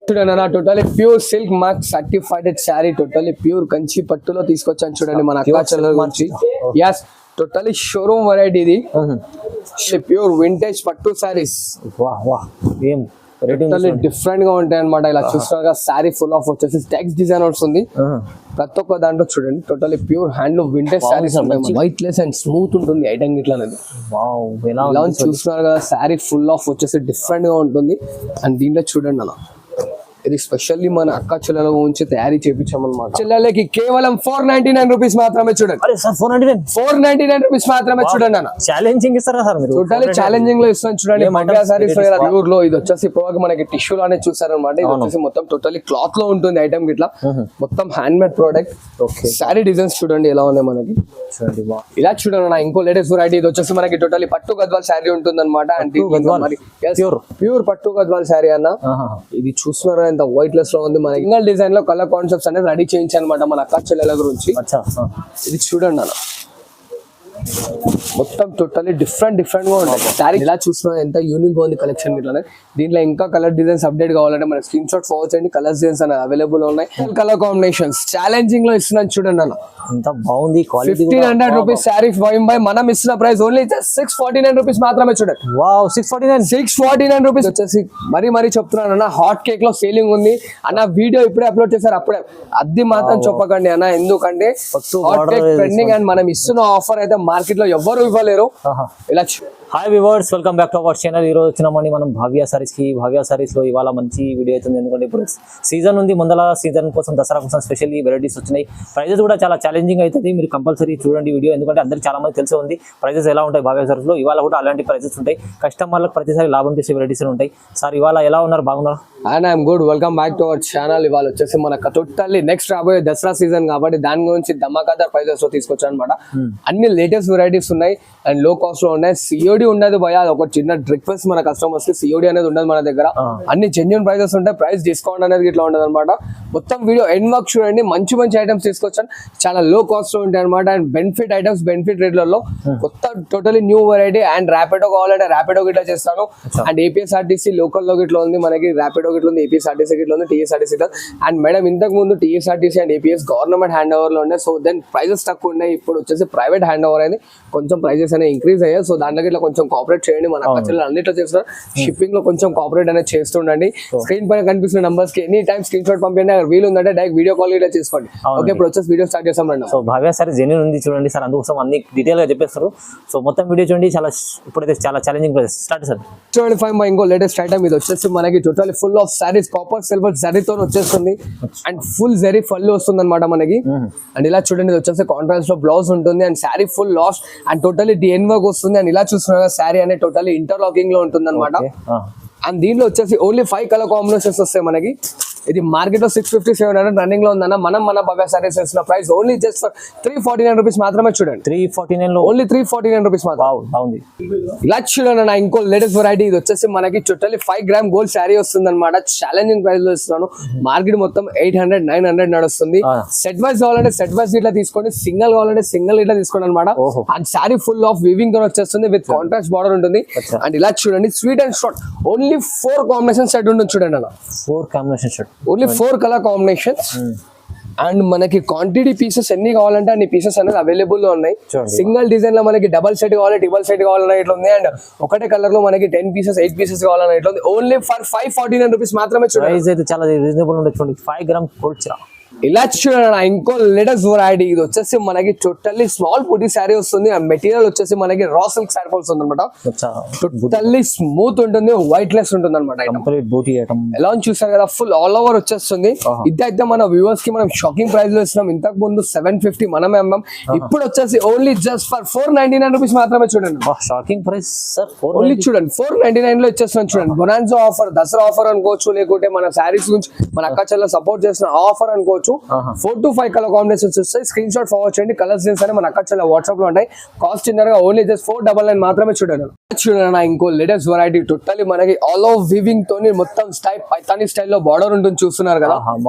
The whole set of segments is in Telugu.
చూడండి అన్న totally pure silk mark certified sari totally pure Kanchi పట్టులో తీసుకొచ్చాను చూడండి మన అక్కాచెల్లెల గురించి. yes టోటలీ షోరూమ్ వెరైటీ ఇది ప్యూర్ వింటేజ్ పట్టు శారీస్ టోటలీ డిఫరెంట్ గా ఉంటాయి అనమాట. ఇలా చూస్తున్నారు శారీ ఫుల్ ఆఫ్ వచ్చేసి టెక్స్ట్ డిజైన్ వస్తుంది ప్రతి ఒక్క దాంట్లో. చూడండి totally pure handloom vintage saris white less and smooth ఉంటుంది ఐటమ్ ఇట్లా అనేది. ఇలా చూస్తున్నారు కదా శారీ ఫుల్ ఆఫ్ వచ్చేసి డిఫరెంట్ గా ఉంటుంది. అండ్ దీంట్లో చూడండి అన్న ఇది స్పెషల్లీ మన అక్క చెల్లెల నుంచి తయారీ చేయించామన్నమాట. చెల్లెలకి కేవలం 499 రూపీస్ మాత్రమే చూడండి. 499 రూపీస్ మాత్రమే చూడండి అన్న. ఛాలెంజింగ్ ఇస్తారా సార్ మీరు? టోటలీ ఛాలెంజింగ్ లో ఇస్తాను చూడండి. సారీస్ ప్యూర్ లో ఇది వచ్చేసి ఇప్పుడు మనకి టిష్యూ లోనే చూసారనమాట. ఇది వచ్చేసి మొత్తం టోటలీ క్లాత్ లో ఉంటుంది ఐటమ్ గిట్లా మొత్తం hand made product. Sari designs చూడండి ఎలా ఉన్నాయి మనకి. ఇలా చూడండి అన్న ఇంకో లేటెస్ట్ వెరైటీ. ఇది వచ్చేసి మనకి టోటలీ పట్టు గద్వాల్ శారీ ఉంటుంది అనమాట. అండ్ ప్యూర్ పట్టు గద్వాల్ శారీ అన్న. ఇది చూస్తున్నారు ఎంత వైట్ లెస్ లో ఉంది. మన సింగల్ డిజైన్ లో కలర్ కాన్సెప్ట్స్ అనేది రెడీ చేయించానమాట మన అక్క చెల్లెల గురించి. ఇది చూడండి అన్న మొత్తం టోటలీ డిఫరెంట్ గా ఉంటాయి శారీ. ఇలా చూస్తున్నా ఎంత యూనిక్ గా ఉంది కలెక్షన్ ఇట్లానే. దీంట్లో ఇంకా కలర్ డిజైన్స్ అప్డేట్ కావాలంటే మన స్క్రీన్ షాట్ ఫార్వర్డ్ చేయండి. కలర్ డిజైన్స్ అనేది అవైలబుల్ ఉన్నాయి. కలర్ కాంబినేషన్స్ ఛాలెంజింగ్ లో ఇస్తున్నాను చూడండి అన్న. ఎంత బాగుంది. 1500 రూపీస్ శారీ బై మనం ఇస్తున్న ప్రైస్ ఓన్లీ 649 రూపీస్ మాత్రమే చూడండి. 649 రూపీస్ వచ్చేసి మరీ చెప్తున్నాను అన్న. హాట్ కేక్ లో సేలింగ్ ఉంది అన్న. వీడియో ఇప్పుడే అప్లోడ్ చేశారు అప్పుడే. అది మాత్రం చెప్పకండి అన్న. ఎందుకంటే హాట్ కేక్ ట్రెండింగ్ అండ్ మనం ఇస్తున్న ఆఫర్ అయితే మార్కెట్ లో ఎవ్వరు ఇవ్వలేరు. ఇలా hi viewers, welcome back to our channel. ఈ రోజు వచ్చినామని మనం భావ్య సారీస్ కి. భావ్య సారీస్ లో ఇవాళ మంచి వీడియో అవుతుంది. ఎందుకంటే ఇప్పుడు సీజన్ ఉంది. ముందల సీజన్ కోసం దసరా కోసం స్పెషల్లీ వెరైటీస్ వచ్చినాయి. ప్రైజెస్ కూడా చాలా ఛాలెంజింగ్ అవుతుంది. మీరు కంపల్సరీ చూడండి వీడియో. ఎందుకంటే అందరికి చాలా మంది తెలిసే ఉంది ప్రైజెస్ ఎలా ఉంటాయి భావ్య సారీస్ లో. ఇవాళ కూడా అలాంటి ప్రైజెస్ ఉంటాయి. కస్టమర్లకు ప్రతిసారి లాభం చేసే వెరైటీస్ ఉంటాయి. సార్ ఇవాళ ఎలా ఉన్నారు? బాగున్నారు? And I'm good. Welcome back to our channel. ఇవాళ వచ్చేసి మనకు టోటల్లీ నెక్స్ట్ రాబోయే దసరా సీజన్ కాబట్టి దాని గురించి ధమాకాదార్ ప్రైజెస్ లో తీసుకొచ్చాను అనమాట. అన్ని లేటెస్ట్ వెరైటీస్ ఉన్నాయి అండ్ లో కాస్ట్ లో ఉన్నాయి. సిఓడి ఉండదు భయ. ఒక చిన్న రిక్వెస్ట్ మన కస్టమర్స్ కి, సిఓడి అనేది ఉండదు మన దగ్గర. అన్ని జెన్యూన్ ప్రైజెస్ ఉంటాయి. ప్రైస్ డిస్కౌంట్ అనేది ఇట్లా ఉండదు అనమాట. మొత్తం వీడియో ఎండ్ వర్క్ చూడండి. మంచి ఐటమ్స్ తీసుకొచ్చాను. చాలా లో కాస్ట్ లో ఉంటాయి అనమాట. అండ్ బెనిఫిట్ ఐటమ్స్ బెనిఫిట్ రేట్లలో కొత్త totally new variety. And Rapido కావాలంటే ర్యాపిడో గిట్లా చేస్తాను. అండ్ ఏపీఎస్ఆర్టీసీ లోకల్ లో గిట్లా ఉంది మనకి. ర్యాపిడో గిట్లా ఉంది, ఏపీఎస్ఆర్టీసీ గిట్లా ఉంది, టీఎస్ఆర్టీసీ గిట్లా. అండ్ మేడం ఇంతకు ముందు TSRTC and APS government hand over లో ఉండే. సో దెన్ ప్రైజెస్ తక్కువ ఉన్నాయి. ఇప్పుడు వచ్చేసి ప్రైవేట్ హ్యాండ్ ఓవర్ అయింది. కొంచెం ప్రైజెస్ అనేవి ఇంక్రీజ్ అయ్యాయి. సో దాంట్లో ఇట్లా కొంచెం కోఆపరేట్ చేయండి. మన అక్కచెల్లెలు అన్నిట్లో చేస్తున్నారు. షిప్పింగ్ లో కొంచెం కోఆపరేట్ అనేది చేస్తుండండి. స్క్రీన్ పైన కనిపిస్తున్న నంబర్స్ కి ఎనీ టైమ్ స్క్రీన్ షాట్ పంపించండి. వీలు ఉందంటే డైరెక్ట్ వీడియో కాల్ ఇట్లా చేసుకోండి. ఓకే, ఇప్పుడు వచ్చేసి వీడియో స్టార్ట్ చేస్తాం రండి. సో భావ్య సారీ జెన్యూన్ ఉంది చూడండి సార్. అందుకోసం అన్ని డీటెయిల్ గా చెప్పేస్తారు. సో మొత్తం వీడియో చూడండి. చాలా ఇప్పుడైతే చాలా ఛాలెంజింగ్ ప్రైస్ స్టార్ట్ సార్. 25 మా ఇంకో లేటెస్ట్ ఐటమ్. ఇది వచ్చేసి మనకి total full of saris copper silver జరీతో వచ్చేస్తుంది. అండ్ ఫుల్ జరీ ఫుల్ వస్తుంది అనమాట మనకి. అండ్ ఇలా చూడండి ఇది వచ్చేసి కాంట్రాస్ట్ లో బ్లౌజ్ ఉంటుంది. And sari full last and totally డిఎన్ వర్క్ వస్తుంది. అండ్ ఇలా చూస్తున్నా శారీ అనేది టోటలీ ఇంటర్లాకింగ్ లో ఉంటుంది అనమాట. అండ్ దీంట్లో వచ్చేసి ఓన్లీ 5 కలర్ కాంబినేషన్స్ వస్తాయి మనకి. ఇది మార్కెట్ లో 650-700 రన్నింగ్ లో ఉందన్న. మన భవ్య సారీస్ వేసిన price only just for 349 rupees మాత్రమే చూడండి. 349 లో ఓన్లీ 349 రూపీస్ మాత్రం. ఇలా చూడండి నా ఇంకో లేటెస్ట్ వెరైటీ. ఇది వచ్చేసి మనకి టోటలీ 5 గ్రామ్ గోల్డ్ శారీ వస్తుంది అనమాట. ఛాలెంజింగ్ ప్రైస్ లో ఇస్తున్నాను. మార్కెట్ మొత్తం 800-900 నడుస్తుంది. సెట్ వైజ్ కావాలంటే సెట్ వైజ్ ఇట్లా తీసుకోండి. సింగిల్ కావాలంటే సింగిల్ ఇట్లా తీసుకోండి అనమాట. And sari full of weaving తో వచ్చేస్తుంది విత్ కాంట్రాస్ట్ బార్డర్ ఉంటుంది. అండ్ ఇలా చూడండి sweet and short only 4 combination set ఉంటుంది చూడండి అన్న. 4 combination set only 4 colour combinations. And మనకి క్వాంటిటీ పీసెస్ ఎన్ని కావాలంటే అన్ని పీసెస్ అనేది అవైలబుల్ లో ఉన్నాయి. సింగిల్ డిజైన్ లో మనకి డబల్ సెట్ కావాలి, ట్రిపుల్ సెట్ కావాలన్నా ఇట్లా ఉంది. అండ్ ఒకటే కలర్ లో మనకి 10 పీసెస్ 8 పీసెస్ కావాలన్నా ఇట్లా ఉంది. ఓన్లీ ఫర్ 549 రూపీస్ మాత్రమే చూడండి. అయితే చాలా రీజనబుల్ ఉండొచ్చు. 5 గ్రామ్ గోల్డ్ చీర. ఇలా చూడండి ఇంకో లేటెస్ట్ వెరైటీ. ఇది వచ్చేసి మనకి టోటల్లీ స్మాల్ బూటీ శారీ వస్తుంది. ఆ మెటీరియల్ వచ్చేసి మనకి రా సిల్క్ శారీ వస్తుంది అనమాట. టోటల్లీ స్మూత్ ఉంటుంది, వైట్ లెస్ ఉంటుంది అనమాట. ఎలా చూసారు కదా ఫుల్ ఆల్ ఓవర్ వచ్చేస్తుంది. ఇదైతే మన వ్యూవర్స్ కి మనం షాకింగ్ ప్రైస్ లో ఇస్తున్నాం. ఇంతకు ముందు 750 మనమే అమ్మాం. ఇప్పుడు వచ్చేసి ఓన్లీ జస్ట్ ఫర్ 499 రూపీస్ మాత్రమే చూడండి. Shocking price sir. ఓన్లీ చూడండి 499 లో ఇచ్చేస్తున్నాం చూడండి. బొనాన్సో ఆఫర్, దసరా ఆఫర్ అనుకోవచ్చు, లేకుంటే మన శారీస్ గురించి మన అక్క చెల్లె సపోర్ట్ చేసిన ఆఫర్ అనుకోవచ్చు. 4 to 5 కలర్ కాంబినేషన్స్ వస్తాయి. స్క్రీన్ షాట్ ఫార్వర్డ్ చేయండి. కలర్స్ డిజైన్స్ అని మన అక్క చెల్లె వాట్సాప్ లో ఉంటాయి. కాస్ట్ చిన్నగా ఓన్లీ జస్ట్ 499 మాత్రమే చూడండి. చూడండి ఇంకో లేటెస్ట్ వెరైటీ. టోటల్లీ మనకి ఆల్ ఓవర్ వీవింగ్ తోని మొత్తం స్టైల్ పైతానీ స్టైల్లో బార్డర్ ఉంటుంది చూస్తున్నారు కదా.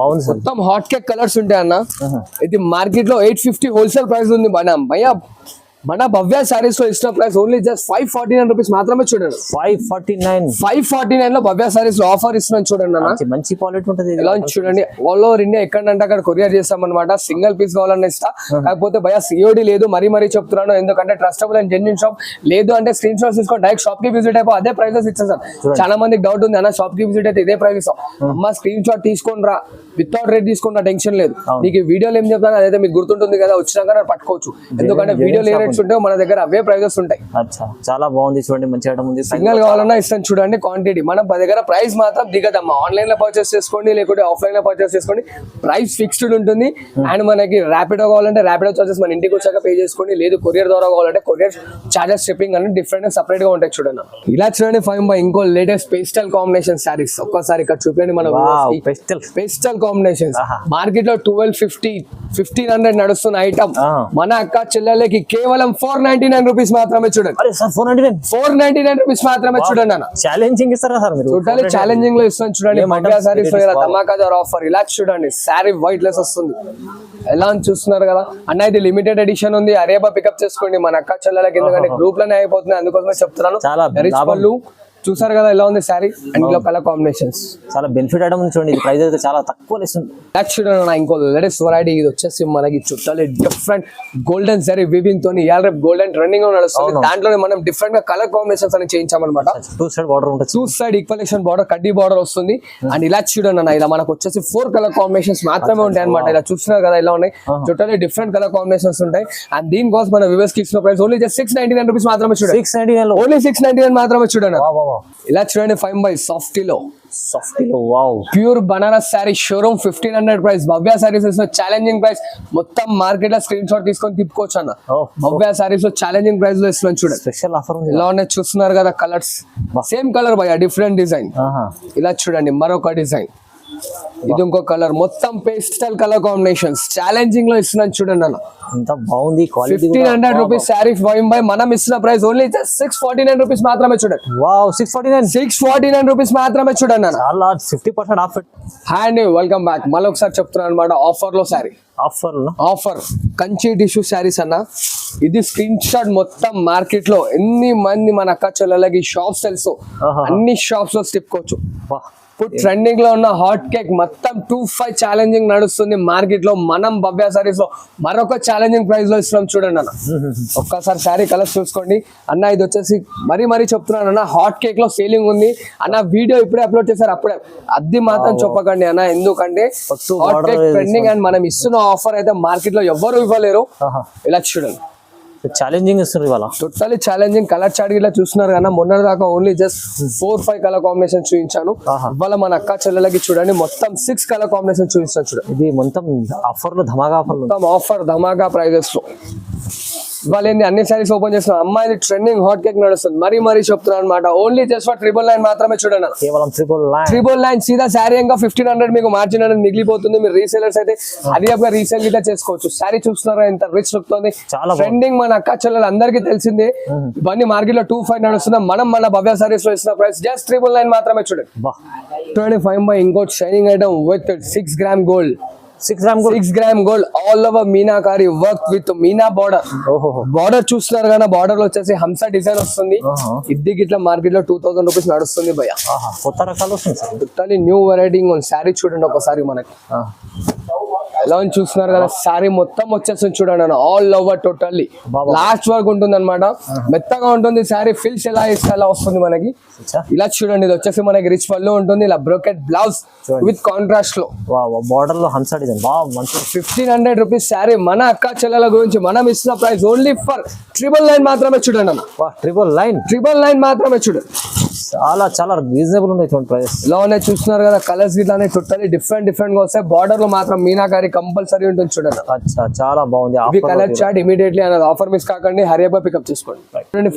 మొత్తం హాట్ కేక్ కలర్స్ ఉంటాయి అన్న. ఇది మార్కెట్ లో 850 హోల్సేల్ ప్రైస్ ఉంది భయ్యా. మన భవ్య సారీస్ లో ఇచ్చిన ప్రైస్ ఓన్లీ జస్ట్ 549 రూపీస్ మాత్రమే చూడండి. 549 లో భవ్య సారీస్ లో ఆఫర్ ఇస్తున్నాను చూడండి అన్న. మంచి క్వాలిటీ ఉంటుంది. ఇలా చూడండి, ఆల్ ఓవర్ ఇండియా ఎక్కడంటే అక్కడ కొరియర్ చేస్తాం అనమాట. సింగిల్ పీస్ కావాలన్నా ఇస్తా, కాకపోతే భయ సిఓడి లేదు. మరీ చెప్తున్నాను, ఎందుకంటే ట్రస్టబుల్ అండ్ జెన్యూన్ షాప్. లేదు అంటే స్క్రీన్ షాట్స్ తీసుకొని డైరెక్ట్ షాప్ కి విజిట్ అయిపో, అదే ప్రైసెస్ ఇచ్చాను సార్. చాలా మందికి డౌట్ ఉంది అన్న, షాప్ కి విజిట్ అయితే ఇదే ప్రైస్ ఇస్తాం. అమ్మ స్క్రీన్ షాట్ తీసుకొని రా, వితౌట్ రేట్ తీసుకుని టెన్షన్ లేదు. నీకు వీడియోలో ఏం చెప్తాను అదైతే మీకు గుర్తుంటుంది కదా, వచ్చినాక పట్టుకోవచ్చు. ఎందుకంటే వీడియోలో ఏ రేట్స్ ఉంటాయో మన దగ్గర అవే ప్రైజెస్ ఉంటాయి. చాలా బాగుంది చూడండి, మంచి ఐటమ్ ఉంది. సింగిల్ కావాలన్నా ఇస్తాను చూడండి. క్వాంటిటీ మన దగ్గర ప్రైస్ మాత్రం దిగదమ్మా. ఆన్లైన్ లో పర్చేస్ చేసుకోండి, లేకుంటే ఆఫ్లైన్ లో పర్చేస్ చేసుకోండి, ప్రైస్ ఫిక్స్డ్ ఉంటుంది. అండ్ మనకి ర్యాపిడో కావాలంటే ర్యాపిడో చార్జెస్ మన ఇంటికి వచ్చాక పే చేసుకోండి. లేదు కొరియర్ ద్వారా కావాలంటే కొరియర్ చార్జెస్, షిప్పింగ్ అని డిఫరెంట్ సపరేట్ గా ఉంటాయి చూడండి. ఇలా చూడండి 5 ఇంకో లేటెస్ట్ పేస్టల్ కాంబినేషన్ సారీస్. ఒక్కసారి ఇక్కడ చూపించండి. మన పేస్టల్ కాంబినేషన్స్ మార్కెట్ లో 1250-1500 నడుస్తున్న ఐటమ్ మన అక్క చెల్లెలకి కేవలం 499 రూపీస్ మాత్రమే చూడండి. 499 రూపీస్ మాత్రమే చూడండి అన్న. ఛాలెంజింగ్ ఇస్తారా సార్ మీరు? టోటల్ ఛాలెంజింగ్ లో ఇస్తాను చూడండి. భవ్య సారీస్ లో ధమాకాదార్ ఆఫర్. ఇలా చూడండి, సారీ వైట్ లెస్ వస్తుంది. ఎలా అని చూస్తున్నారు కదా అన్న, ఇది లిమిటెడ్ ఎడిషన్ ఉంది. అరేబా పికప్ చేసుకోండి మన అక్క చెల్లెలకి, ఎందుకంటే గ్రూప్ లోనే అయిపోతుంది, అందుకోసమే చెప్తున్నాను. చూసారు కదా ఎలా ఉంది సారీ. అండ్ ఇందులో కలర్ కాంబినేషన్స్ చాలా బెనిఫిట్ ఐటమ్ ఉంది చూడండి. ప్రైస్ అయితే చాలా తక్కువ ఇస్తుంది. చూడండి ఇంకో లేటెస్ట్ వెరైటీ. ఇది వచ్చేసి మనకి చుట్టాలి డిఫరెంట్ గోల్డెన్ జరీ వీవింగ్ తోని రేపు గోల్డెన్ ట్రెండింగ్ గా నడుస్తుంది. దాంట్లోనే మనం డిఫరెంట్ గా కలర్ కాంబినేషన్స్ అని చేయించామన్నమాట. 2 సైడ్ బార్డర్ ఉంటుంది. 2 సైడ్ ఈక్వలేషన్ బార్డర్, కడ్డీ బార్డర్ వస్తుంది. అండ్ ఇలా చూడండి అన్న, ఇలా మనకు వచ్చేసి 4 కలర్ కాంబినేషన్స్ మాత్రమే ఉంటాయి అనమాట. ఇలా చూస్తున్నారు కదా ఇలా ఉన్నాయి. చుట్టాలి డిఫరెంట్ కలర్ కాంబినేషన్స్ ఉంటాయి. అండ్ దీనికోసం మన వ్యూవర్స్ కి ఇచ్చిన ప్రైస్ ఓన్లీ జస్ట్ 699 రూపీస్ మాత్రమే చూడండి. 699 ఓన్లీ 699 మాత్రమే చూడండి. ఇలా చూడండి 5 సాఫ్టీలో wow pure Banaras sari showroom 1500 price. Bhavya saris లో ఛాలెంజింగ్ ప్రైస్. మొత్తం మార్కెట్ లో స్క్రీన్ షాట్ తీసుకొని తిప్పుకోవచ్చు అన్న. భవ్య సారీస్ లో ఛాలెంజింగ్ ప్రైస్ లో ఇస్తున్నాను చూడండి. స్పెషల్ ఆఫర్ ఉంది. ఇలా ఉన్నాయి చూస్తున్నారు కదా కలర్స్. సేమ్ కలర్ భయ, డిఫరెంట్ డిజైన్. ఇలా చూడండి మరొక డిజైన్, ఇది ఇంకో కలర్. మొత్తం పేస్టల్ కలర్ కాంబినేషన్స్ ఛాలెంజింగ్ లో ఇస్తున్నాను చూడండి అన్న. ఎంత బాగుంది క్వాలిటీ. 1500 రూపీస్ సారీ మనం ఇస్తున్న ప్రైస్ ఓన్లీ 649 రూపీస్ మాత్రమే చూడండి. వావ్ 649 రూపీస్ మాత్రమే చూడండి అన్న. చాలా 50% ఆఫ్. Hi welcome back. మళ్ళీ ఒకసారి చెప్తున్నాను అనమాట, ఆఫర్ లో sorry offer Kanchi tissue saris అన్న. ఇది స్క్రీన్ షాట్ మొత్తం మార్కెట్ లో ఎన్ని మంది మన అక్క చెల్లెలకి షాప్స్ తెలుసు, అన్ని షాప్స్ లో తిప్పుకోవచ్చు. ఇప్పుడు ట్రెండింగ్ లో ఉన్న హాట్ కేక్ మొత్తం 25 ఛాలెంజింగ్ నడుస్తుంది మార్కెట్ లో. మనం భవ్య సారీస్ లో మరొక ఛాలెంజింగ్ ప్రైస్ లో ఇస్తున్నాం చూడండి అన్న. ఒక్కసారి శారీ కలర్స్ చూసుకోండి అన్న. ఇది వచ్చేసి మరీ చెప్తున్నాను అన్న, హాట్ కేక్ లో సేలింగ్ ఉంది అన్న. వీడియో ఇప్పుడే అప్లోడ్ చేశారు, అప్పుడే అది మాత్రం చెప్పకండి అన్న, ఎందుకంటే హాట్ కేక్ ట్రెండింగ్. అండ్ మనం ఇస్తున్న ఆఫర్ అయితే మార్కెట్ లో ఎవ్వరు ఇవ్వలేరు. ఇలా చూడండి ఛాలెంజింగ్ ఇస్తున్నారు ఇవాళ. Totally challenging. కలర్ చార్ట్ ఇలా చూస్తున్నారు కదా, మొన్న దాకా ఓన్లీ జస్ట్ 4-5 కలర్ కాంబినేషన్ చూపించాను. ఇవాళ మన అక్క చెల్లెలకి చూడండి మొత్తం 6 కలర్ కాంబినేషన్ చూపిస్తాను చూడండి. ఇది మొత్తం ఆఫర్ లో ధమాకా ఆఫర్, మొత్తం ఆఫర్ ధమాకా ప్రైజెస్ లో. ఇవాళ ఏంది అన్ని సారీస్ ఓపెన్ చేస్తున్నాం. అమ్మాయి ట్రెండింగ్ హాట్ కేక్ నడుస్తుంది. మరీ చెప్తున్నాను అనమాట. ఓన్లీ జస్ట్ ఫర్ 999 మాత్రమే చూడండి. కేవలం 999 సీదా శారీ ఇంకా 1500 మీకు మార్జిన్ అనేది మిగిలిపోతుంది. మీరు రీసేలర్స్ అయితే అది అప్పుడు రీసేల్ గిట్లా చేసుకోవచ్చు. శారీ చూస్తున్నారా ఎంత రిచ్ లుక్ తోంది. ట్రెండింగ్ మన అక్క చెల్లెలు అందరికీ తెలిసిందే. ఇవన్నీ మార్కెట్ లో 25 నడుస్తున్నాం. మనం మన భవ్య సారీస్ లో ఇస్తున్న ప్రైస్ జస్ట్ 999 మాత్రమే చూడండి. 25 ఇంకోటి shining item with 6 gram gold. 6 gram gold all over meenakari work with Meena border. Border చూస్తున్నారు కదా, బార్డర్ లో వచ్చేసి హంస డిజైన్ వస్తుంది. ఇది గిట్లా మార్కెట్ లో 2000 రూపీస్ నడుస్తుంది భయ. కొత్త రకాలు వస్తుంది, టోటల్లీ న్యూ వెరైటీ ఉంది. శారీ చూడండి ఒకసారి మనకి ఎలా చూస్తున్నారు కదా. శారీ మొత్తం వచ్చేస్తుంది చూడండి అన్న, ఆల్ ఓవర్ టోటల్లీ లాస్ట్ వరకు ఉంటుంది అనమాట. మెత్తగా ఉంటుంది శారీ. ఫిల్స్ ఎలా ఇస్తే అలా వస్తుంది మనకి. ఇలా చూడండి, ఇది వచ్చేసి మనకి రిచ్ పళ్ళు ఉంటుంది. ఇలా బ్రోకెట్ బ్లౌజ్ విత్ కాంట్రాస్ట్ లో బార్డర్ లో హంస డిజైన్. 1500 రూపీస్ శారీ. మన అక్క చెల్లెల గురించి మనం ఇస్తున్న ప్రైస్ ఓన్లీ ఫర్ 999 మాత్రమే చూడండి అన్న. 999 మాత్రమే చూడండి. చాలా రీజనబుల్ ఉన్నాయి ప్రైస్. ఇలా ఉన్నాయి చూస్తున్నారు కదా, కలర్స్ ఇట్లానే టోటల్లీ డిఫరెంట్ గా వస్తాయి. బార్డర్ లో మాత్రం మీనాకారి కంపల్సరీ ఉంటుంది చూడండి. చాలా బాగుంది. కలర్ చార్ట్ ఇమీడియట్లీ అనేది ఆఫర్ మిస్ కాకండి, హరియబా పికప్ చేసుకోండి.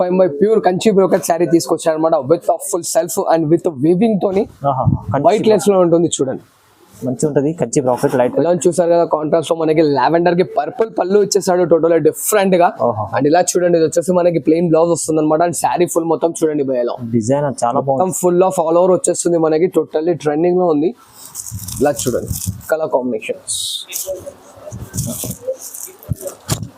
5 ప్యూర్ కంచి బ్రోకెట్ శారీ తీసుకొచ్చారు అనమాట. With full self and with weaving తోని వైట్ లెస్ లో ఉంటుంది చూడండి. మంచి ఉంటది కంచి బ్రోకెట్ లైట్. ఇలా చూసారు కదా, కాంట్రాస్ట్ లో మనకి లావెండర్ కి పర్పుల్ పళ్ళు ఇచ్చేసాడు టోటల్ డిఫరెంట్ గా. అండ్ ఇలా చూడండి, ఇది వచ్చేసి మనకి ప్లెయిన్ బ్లౌజ్ వస్తుంది అనమాట. అండ్ శారీ ఫుల్ మొత్తం చూడండి భయలో డిజైన్ చాలా బాగుంది. ఫుల్ ఆఫ్ ఆల్ ఓవర్ వచ్చేస్తుంది మనకి. టోటల్లీ ట్రెండింగ్ లో ఉంది. ఇలా చూడండి కలర్ కాంబినేషన్స్.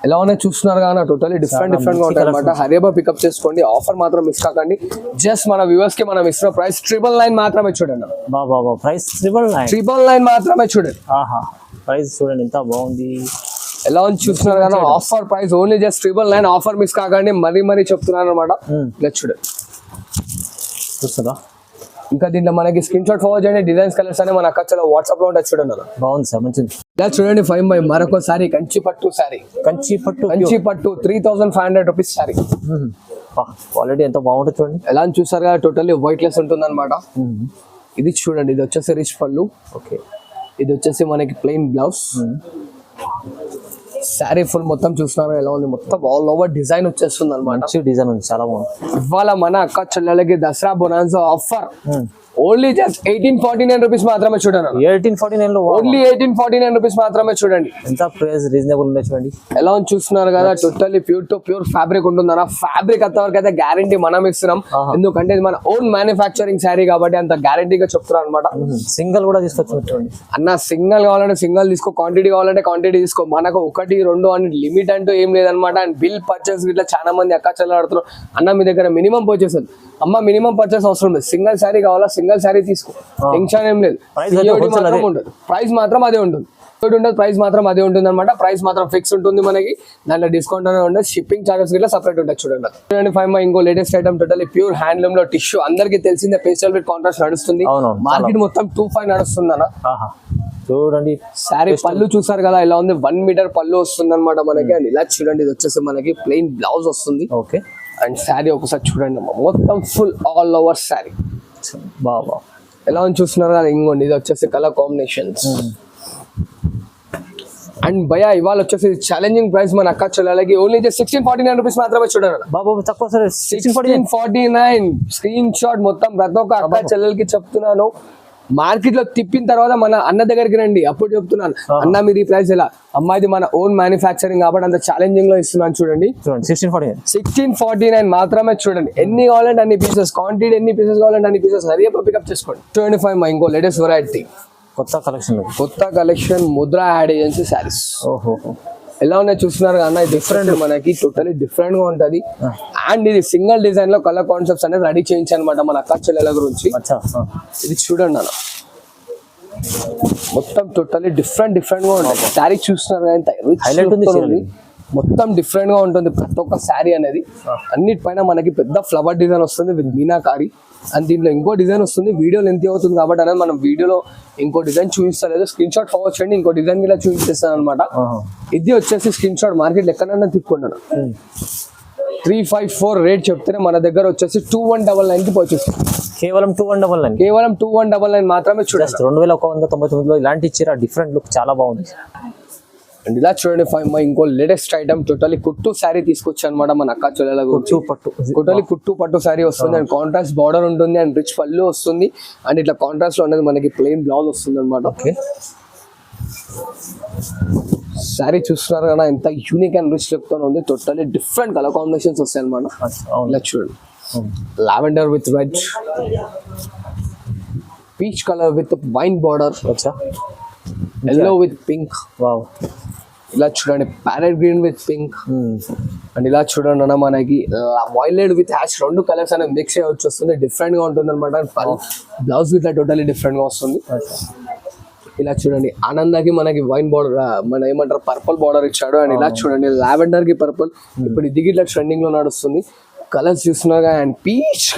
ఎలా ఉన్నాయి చూస్తున్నారు కానీ టోటలీ డిఫరెంట్ గా ఉంటాయి అనమాట. హరియాబా పికప్ చేసుకోండి, ఆఫర్ మాత్రం మిస్ కాకండి. జస్ట్ మన వ్యూవర్స్ కి మనం ఇస్తున్న ప్రైస్ 999 మాత్రమే చూడండి. బాబా ప్రైస్ 999 మాత్రమే చూడండి. ఆహా ప్రైస్ చూడండి ఎంత బాగుంది. ఎలా ఉంది చూస్తున్నారు కదా, offer price only just 999, offer miss కాకండి. మరీ చెప్తున్నాను అనమాట. ఇలా చూడండి చూస్తుందా. ఇంకా దీంట్లో మనకి స్క్రీన్ షాట్ ఫార్వర్డ్ చేయండి. డిజైన్స్ కలర్స్ అనే మన అక్కడ వాట్సాప్ లో ఉంటాయి చూడండి. బాగుంది సార్ మంచిది. ఇలా చూడండి 5 మరొకసారి కంచి పట్టు 3500 రూపీస్ సారీ. క్వాలిటీ ఎంత బాగుంటుంది చూడండి. ఎలా అని చూసారు కదా, టోటల్లీ వైట్ లెస్ ఉంటుంది అనమాట. ఇది చూడండి, ఇది వచ్చేసి రిచ్ పళ్ళు. ఓకే, ఇది వచ్చేసి మనకి ప్లెయిన్ బ్లౌజ్. శారీ ఫుల్ మొత్తం చూస్తున్నారు ఎలా ఉంది, మొత్తం ఆల్ ఓవర్ డిజైన్ వచ్చేస్తుంది అనమాట. మంచి డిజైన్ ఉంది, చాలా బాగుంది. ఇవాళ మన అక్క చెల్లెలకి Dasara bonanza offer only just 1849 rupees మాత్రమే చూడండి. 1849 లో ఓన్లీ 1849 రూపీస్ మాత్రమే చూడండి. ఎంత ప్రైస్ రీజనబుల్ ఉంది చూడండి. ఎలా ఉంది చూస్తున్నారు కదా, టోటల్లీ ప్యూర్ ఫ్యాబ్రిక్ ఉంటుందన్న. ఫ్యాబ్రిక్ అంతవరకు అయితే గ్యారంటీ మనం ఇస్తున్నాం, ఎందుకంటే ఇది మన ఓన్ మ్యానుఫ్యాక్చరింగ్ శారీ కాబట్టి అంత గ్యారంటీగా చెప్తున్నాం అనమాట. సింగిల్ కూడా తీసుకొచ్చు అన్న, సింగిల్ కావాలంటే సింగిల్ తీసుకో, క్వాంటిటీ కావాలంటే క్వాంటిటీ తీసుకో. మనకు 1, 2 అని లిమిట్ అంటూ ఏం లేదనమాట. అండ్ బిల్ పర్చేస్ ఇట్లా చాలా మంది అక్క చెల్లెలు ఆడుతున్నారు. అన్న మీ దగ్గర మినిమం పర్చేస్ అమ్మ, మినిమం పర్చేస్ అవసరం లేదు. సింగిల్ శారీ కావాలా, సింగిల్ శారీ తీసుకో, టెన్షన్ ఏం లేదు. ప్రైస్ మాత్రం అదే ఉంటుంది. ప్రైస్ మాత్రం అదే ఉంటుంది అనమాట. ప్రైస్ మాత్రం ఫిక్స్ ఉంటుంది మనకి. దాంట్లో డిస్కౌంట్ అనేది ఉండదు. షిప్పింగ్ చార్జెస్ గిట్లా సపరేట్ ఉంటాయి చూడండి. 5 ఇంకో latest item totally pure handloom లో టిష్యూ. అందరికి తెలిసిందే పేస్టల్ విత్ కాంట్రాస్ట్ నడుస్తుంది. మార్కెట్ మొత్తం 25 నడుస్తుంది అన్న. చూడండి శారీ పళ్ళు చూసారు కదా ఎలా ఉంది, 1 మీటర్ పళ్ళు వస్తుంది అనమాట మనకి. అండ్ ఇలా చూడండి, ఇది వచ్చేసి మనకి ప్లెయిన్ బ్లౌజ్ వస్తుంది. ఓకే, అండ్ శారీ ఒకసారి చూడండి, మొత్తం ఫుల్ ఆల్ ఓవర్ శారీ. బాబా ఎలా ఉంది చూస్తున్నారు కదా, ఇంకోండి ఇది వచ్చేసి కలర్ కాంబినేషన్స్. అండ్ భయ ఇవాళ వచ్చేసి ఛాలెంజింగ్ ప్రైస్ మన అక్క చెల్లెలకి ఓన్లీ 1649 రూపీస్ మాత్రమే చూడండి. బాబా తక్కువ సార్, 1649. స్క్రీన్ షాట్ మొత్తం ప్రతి ఒక్క అక్క చెల్లెలకి చెప్తున్నాను. మార్కెట్ లో తిప్పిన తర్వాత మన అన్న దగ్గరికి రండి, అప్పుడు చెప్తున్నాను అన్న మీరు ఈ ప్రైస్ ఎలా. అమ్మాయిది మన ఓన్ మ్యానుఫ్యాక్చరింగ్ కాబట్టి అంత ఛాలెంజింగ్ లో ఇస్తున్నాను చూడండి. 1649 మాత్రమే చూడండి. ఎన్ని కావాలంటే అన్ని పీసెస్, క్వాంటిటీ ఎన్ని పీసెస్ కావాలంటే అన్ని పీసెస్ హరియా పికప్ చేసుకోండి. 25 ఇంకో లేటెస్ట్ వెరైటీ, కొత్త collection Mudra ad agency saris. ఓహో, ఎలా ఉన్నాయి చూస్తున్నారు అన్న, డిఫరెంట్ మనకి టోటలీ డిఫరెంట్ గా ఉంటది. అండ్ ఇది సింగిల్ డిజైన్ లో కలర్ కాన్సెప్ట్స్ అనేది రెడీ చేయించాను అనమాట మన అక్క చెల్లెల గురించి. ఇది చూడండి అన్న, మొత్తం టోటలీ డిఫరెంట్ గా ఉంటుంది. శారీ చూస్తున్నారు కదా, మొత్తం డిఫరెంట్ గా ఉంటుంది ప్రతి ఒక్క శారీ అనేది. అన్నిటిపైన మనకి పెద్ద ఫ్లవర్ డిజైన్ వస్తుంది విత్ మీనాకారి. అండ్ దీంట్లో ఇంకో డిజైన్ వస్తుంది. వీడియో లెంత్ అవుతుంది కాబట్టి అనేది మనం వీడియోలో ఇంకో డిజైన్ చూపిస్తలేదు. స్క్రీన్ షాట్ ఫార్వర్డ్ చేయండి, ఇంకో డిజైన్ ఇలా చూపిస్తాను అనమాట. ఇది వచ్చేసి స్క్రీన్ షాట్ మార్కెట్ ఎక్కడైనా తిప్పుకుంటాను. 354 రేట్ చెప్తేనే మన దగ్గర వచ్చేసి 2199 కి పర్చేస్. కేవలం 2199 మాత్రమే చూడండి. 2199 లో ఇలాంటి చీర డిఫరెంట్ లుక్ చాలా బాగుంది. అండ్ ఇలా చూడండి 5 ఇంకో లేటెస్ట్ ఐటమ్ టోటలీ కుట్టు శారీ తీసుకొచ్చాను అనమాట మన అక్క చెల్లెల గురించి. టోటలీ కుట్టు పట్టు శారీ వస్తుంది. అండ్ కాంట్రాస్ట్ బార్డర్ ఉంటుంది, అండ్ రిచ్ పళ్ళు వస్తుంది. అండ్ ఇట్లా కాంట్రాస్ట్ లో అనేది మనకి ప్లెయిన్ బ్లౌజ్ వస్తుంది అనమాట. ఓకే, శారీ చూస్తున్నారు కదా ఎంత యూనిక్ అండ్ రిచ్ లుక్ తో ఉంది. టోటలీ డిఫరెంట్ కలర్ కాంబినేషన్స్ వస్తాయి అనమాట. ఇలా చూడండి, lavender with red, peach colour with wine border, yellow with pink. Wow, ఇలా చూడండి parrot green with pink. And ఇలా చూడండి అన్న మనకి వైలెట్ విత్ హ్యాష్ 2 కలర్స్ అనేది మిక్స్ అయ్యి వస్తుంది. డిఫరెంట్ గా ఉంటుంది అనమాట. బ్లౌజ్ ఇట్లా టోటలీ డిఫరెంట్ గా వస్తుంది. ఇలా చూడండి ఆనందాకి మనకి వైన్ బార్డర్, మన ఏమంటారు పర్పుల్ బార్డర్ ఇచ్చాడు. అండ్ ఇలా చూడండి లావెండర్ కి పర్పుల్, ఇప్పుడు ఇది ఇట్లా ట్రెండింగ్ లో నడుస్తుంది. కలర్స్ చూస్తున్నాగా, and peach,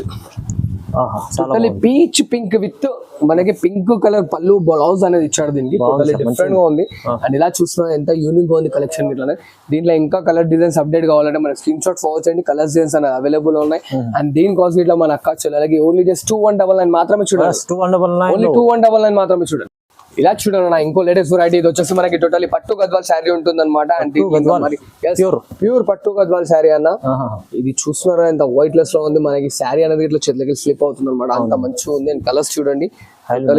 totally peach pink with మనకి పింక్ కలర్ పళ్ళు బ్లౌజ్ అనేది ఇచ్చాడు. దీనికి టోటలీ డిఫరెంట్ గా ఉంది. అండ్ ఇలా చూస్తున్నా ఎంత యూనిక్ గా ఉంది కలెక్షన్. ఇట్లానే దీంట్లో ఇంకా కలర్ డిజైన్స్ అప్డేట్ కావాలంటే మన స్క్రీన్ షాట్ ఫార్వర్డ్ చేయండి. కలర్ డిజైన్స్ అనేది అవైలబుల్ ఉన్నాయి. అండ్ దీని కాస్ట్ ఇట్లా మన అక్క చెల్లెలకి ఓన్లీ జస్ట్ 2199 మాత్రమే చూడండి. 2199 మాత్రమే చూడండి. ఇలా చూడండి ఇంకో లేటెస్ట్ వెరైటీ, ఇది వచ్చేసి మనకి టోటలీ పట్టు గద్వాల్ శారీ ఉంటుంది అనమాట. అండ్ ప్యూర్ పట్టు గద్వాల్ శారీ అన్న. ఇది చూస్తున్నారా ఎంత వైట్ లెస్ లో ఉంది మనకి. శారీ అనేది ఇట్లా చేతులకి స్లిప్ అవుతుంది అనమాట. అంత మంచిగా ఉంది. అండ్ కలర్స్ చూడండి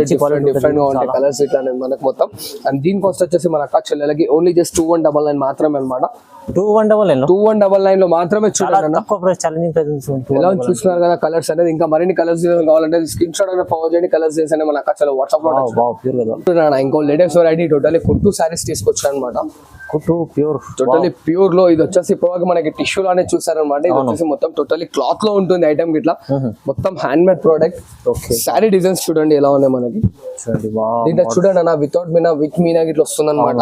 డిఫరెంట్ గా ఉంటాయి కలర్స్ ఇట్లా మనకు మొత్తం. అండ్ దీని కాస్ట్ వచ్చేసి మన అక్క చెల్లెలకి ఓన్లీ జస్ట్ 2199 మాత్రమే అనమాట. 2199 లో మాత్రమే చూడండి అన్న. ఎలా చూస్తున్నారు కదా కలర్స్ అనేది. ఇంకా మరిన్ని కలర్స్ కావాలంటే స్క్రీన్ షాట్ అనేది ఫార్వర్డ్ చేయండి. కలర్స్ చేసి మన అక్క చెల్లె వాట్సాప్ లో ఇంకో లేటెస్ట్ వెరైటీ టోటల్లీ కుట్టు సారీస్ తీసుకొచ్చాను అనమాట. కుట్టు ప్యూర్ టోటల్లీ ప్యూర్ లో ఇది వచ్చేసి ఇప్పుడు మనకి టిష్యూ లానే చూసారనమాట. ఇది వచ్చేసి మొత్తం టోటల్లీ క్లాత్ లో ఉంటుంది ఐటమ్ ఇట్లా మొత్తం hand made product. Sorry designs చూడండి ఎలా ఉన్నాయి మనకి. దీంట్లో చూడండి అన్న వితౌట్ మీనా విత్ మీనా ఇట్లా వస్తుంది అనమాట.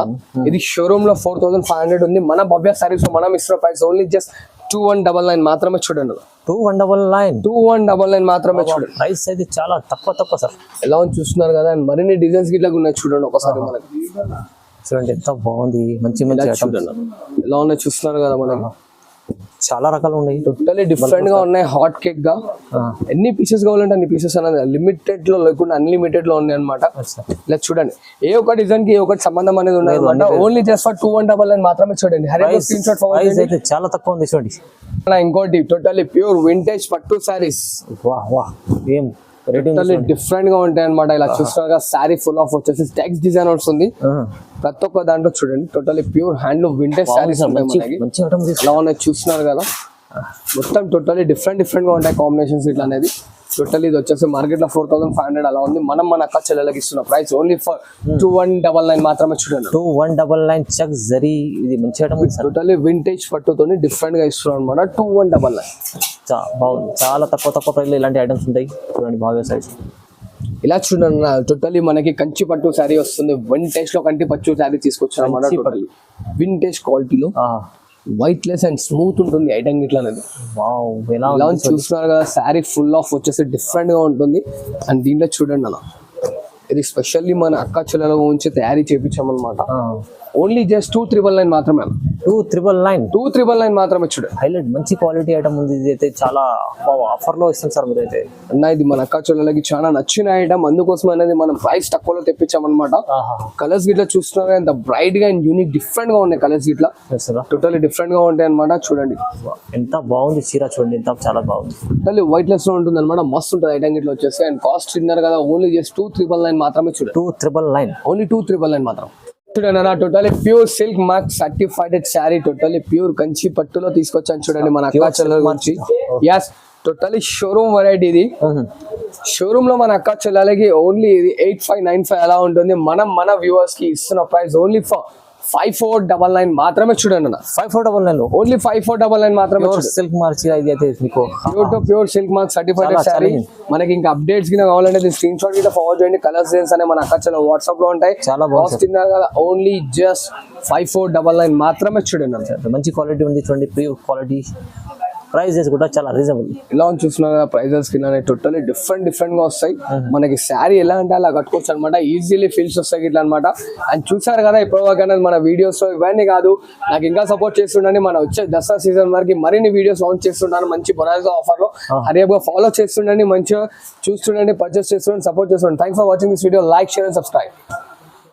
ఇది షోరూమ్ లో 4500 ఉంది. మన భవ్య సారీస్ లో మనం ఇస్తున్న ప్రైస్ ఓన్లీ జస్ట్ 2199 మాత్రమే చూడండి. 2199 మాత్రమే చూడండి. ప్రైస్ అయితే చాలా తక్కువ సార్. ఎలా ఉంది చూస్తున్నారు కదా. అండ్ మరిన్ని డిజైన్స్ గిట్లా ఉన్నాయి చూడండి ఒకసారి మనకి. చూడండి ఎంత బాగుంది. మంచి చూడండి ఎలా ఉన్నాయి చూస్తున్నారు కదా మనకి. చాలా రకాలు ఉన్నాయి. టోటల్లీ డిఫరెంట్ గా ఉన్నాయి. హాట్ కేక్ గా ఎన్ని పీసెస్ కావాలంటే అన్ని పీసెస్ అనేది లిమిటెడ్ లో లేకుండా అన్లిమిటెడ్ లో ఉన్నాయి అనమాట. ఇలా చూడండి ఏ ఒక్క డిజైన్ కి ఏ ఒక్కటి సంబంధం అనేది ఉన్నది అనమాట. ఓన్లీ జస్ట్ ఫర్ 2199 మాత్రమే చూడండి. స్క్రీన్ షాట్ ఫార్వర్డ్ అయితే చాలా తక్కువ ఉంది చూడండి. ఇంకోటి టోటల్లీ ప్యూర్ వింటేజ్ పట్టు సారీస్. ఏం టోటల్లీ డిఫరెంట్ గా ఉంటాయి అనమాట. ఇలా చూస్తున్నారు సారీ ఫుల్ ఆఫ్ వచ్చేసి టెక్స్ట్ డిజైన్ వస్తుంది. ప్రతి ఒక్క దాంట్లో చూడండి టోటల్లీ ప్యూర్ హ్యాండ్ లో వింటేజ్ సారీస్ ఎలా ఉన్నాయి చూస్తున్నారు కదా. మొత్తం టోటల్లీ డిఫరెంట్ గా ఉంటాయి కాంబినేషన్స్ ఇట్లా అనేది. టోటల్ ఇది వచ్చేసి మార్కెట్ లో 4500 అలా ఉంది. మనం మన అక్క చెల్లెలకి ఇస్తున్న ప్రైస్ ఓన్లీ ఫర్ 2199 మాత్రమే చూడండి. 2199 చెక్ జరీ. ఇది మంచి ఐటమ్. టోటల్లీ వింటేజ్ పట్టుతోని డిఫరెంట్ గా ఇస్తున్నాం అనమాట. 2199 బాగుంది. చాలా తక్కువ ప్రైస్ లో ఇలాంటి ఐటమ్స్ ఉంటాయి చూడండి. భావ్య సైజ్ ఇలా చూడండి టోటల్లీ మనకి కంచి పట్టు శారీ వస్తుంది. వింటేజ్ లో కంచి పట్టు శారీ తీసుకొచ్చాను అనమాట. టోటల్లీ వింటేజ్ క్వాలిటీలో వైట్ లెస్ అండ్ స్మూత్ ఉంటుంది ఐటమ్ ఇట్లా అనేది. ఎలా చూస్తున్నారు కదా శారీ ఫుల్ ఆఫ్ వచ్చేసి డిఫరెంట్ గా ఉంటుంది. అండ్ దీంట్లో చూడండి అన్న ఇది స్పెషల్లీ మన అక్క చెల్లెల గురించి తయారీ చేయించామన్నమాట. ఓన్లీ జస్ట్ 2399 మాత్రమే. 2399 మాత్రమే చూడండి. హైలైట్ మంచి క్వాలిటీ ఐటమ్ ఉంది. ఇది అయితే చాలా ఆఫర్ లో ఇస్తుంది సార్ మీరైతే. అన్న ఇది మన అక్క చెల్లెలకి చాలా నచ్చిన ఐటమ్. అందుకోసం అనేది మనం ప్రైస్ తక్కువలో తెప్పించామన్నమాట. కలర్స్ గిట్లా చూస్తున్నారు ఎంత బ్రైట్ గా అండ్ యూనిక్ డిఫరెంట్ గా ఉన్నాయి కలర్స్ గిట్లా. టోటల్లీ డిఫరెంట్ గా ఉంటాయి అనమాట. చూడండి ఎంత బాగుంది చీర చూడండి. ఎంత చాలా బాగుంది. టోటల్లీ వైట్ లెస్ లో ఉంటుంది అనమాట. మస్తు ఉంటుంది ఐటమ్ గిట్లా వచ్చేసి. అండ్ కాస్ట్ తిన్నారు కదా ఓన్లీ జస్ట్ 2399 మాత్రమే చూడండి. 2399 ఓన్లీ 2399 మాత్రం చూడండి అన్న. Totally pure silk mark certified sari. Totally pure Kanchi పట్టులో తీసుకొచ్చాను చూడండి మన అక్క చెల్లెల గురించి. yes టోటల్లీ షోరూమ్ వెరైటీ ఇది. షోరూమ్ లో మన అక్క చెల్లెలకి ఓన్లీ ఇది 8595 అలా ఉంటుంది. మనం మన వ్యూవర్స్ కి ఇస్తున్న ప్రైస్ ఓన్లీ ఫర్ 5499 మాత్రమే చూడండి అన్న. 5499 ఓన్లీ 5499 మాత్రమే. సిల్క్ మార్క్ అయితే మీకు pure silk mark certified sari. మనకి ఇంకా అప్డేట్స్ కింద కావాలంటే స్క్రీన్ షాట్ కింద ఫార్వర్డ్ చేయండి. కలర్స్ డిజైన్స్ అనే మన అక్క వాట్సాప్ లో ఉంటాయి. చాలా తిన్నారు కదా ఓన్లీ జస్ట్ 5499 మాత్రమే చూడండి అన్న. మంచి క్వాలిటీ ఉంది చూడండి. Pure quality. ప్రైజెస్ కూడా చాలా రీజనబుల్. ఇలా చూస్తున్నారు కదా ప్రైజెస్ కింద టోటల్లీ డిఫరెంట్ గా వస్తాయి. మనకి శారీ ఎలా అంటే అలా కట్టుకోవచ్చు అనమాట. ఈజీలీ ఫీల్స్ వస్తాయి ఇట్లా అనమాట. అండ్ చూసారు కదా ఇప్పటివరకు అనేది మన వీడియోస్ లో ఇవన్నీ కాదు. నాకు ఇంకా సపోర్ట్ చేస్తుండీ. మన వచ్చే దసరా సీజన్ వరకు మరిన్ని వీడియోస్ లాంచ్ చేస్తున్నాను మంచి బొనాల్గా ఆఫర్ లో. హరియప్గా ఫాలో చేస్తుండండి. మంచిగా చూస్తుండండి. పర్చేస్ చేస్తుండండి. సపోర్ట్ చేస్తుండండి. Thanks for watching this video. Like share and subscribe.